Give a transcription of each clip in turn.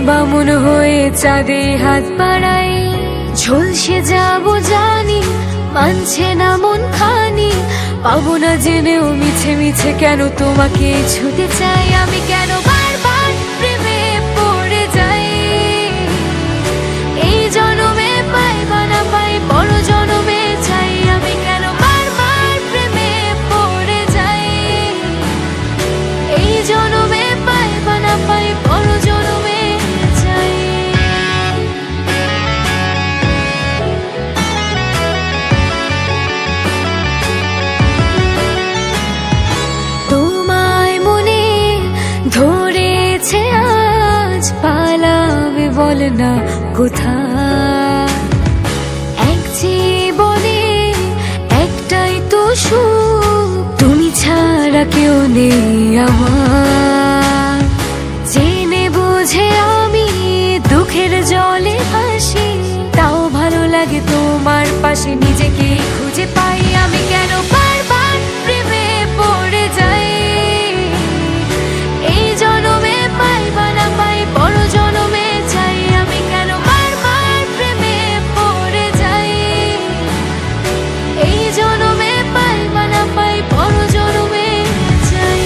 বামুন হয়ে চাঁদে হাত বাড়াই, ঝলসে যাবো জানি, মানছে না মন খানি। পাবো না জেনেও মিছে মিছে কেন তোমাকে ছুতে চাই, আমি কেন বারবার প্রেমে পড়ে যাই। এই জনমে পাই বা না পাই, বড় জনমে চাই, আমি কেন বারবার প্রেমে পড়ে যাই। এই জনমে পাই বা না পাই, বড় জনমে চাই। তোমায় মনে ধরেছে আজ, পালাবে বল না কোথায়। এক জীবনে একটাই তো সুখ, তুমি ছাড়া কেউ নেই আমার। জেনে বুঝে আমি দুঃখের জলে ভাসি, তাও ভালো লাগে তোমার পাশে নিজেকে খুঁজে পাই। আমি কেন বারবার প্রেমে পড়ে যাই। এই জনমে পাই বা না পাই, বড় জনমে চাই, আমি কেন বারবার প্রেমে পড়ে যাই। এই জনমে পাই বা না পাই, বড় জনমে চাই।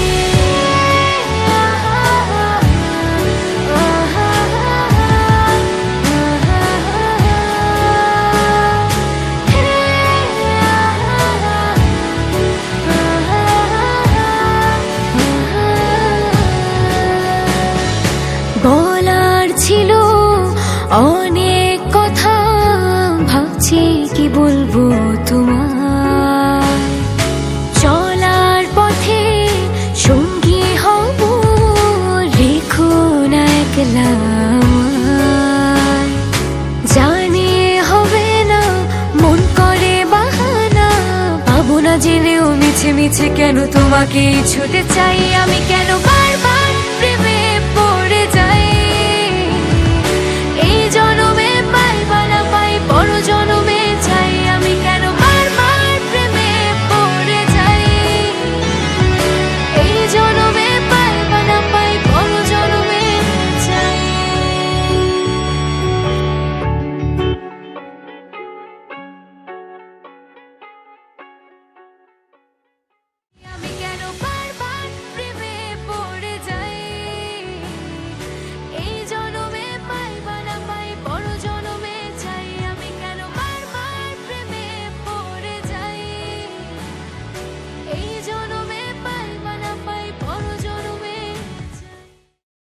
বলার ছিল অনেক কথা, ভাবছি কি বলবো তোমার। চলার পথে সঙ্গী হব, রেখো না একলা আমায়। জানি হবে না, মন করে বাহানা, পাবো না জেনেও মিছে মিছে কেন তোমাকে ছুতে চাই, আমি কেন বারবার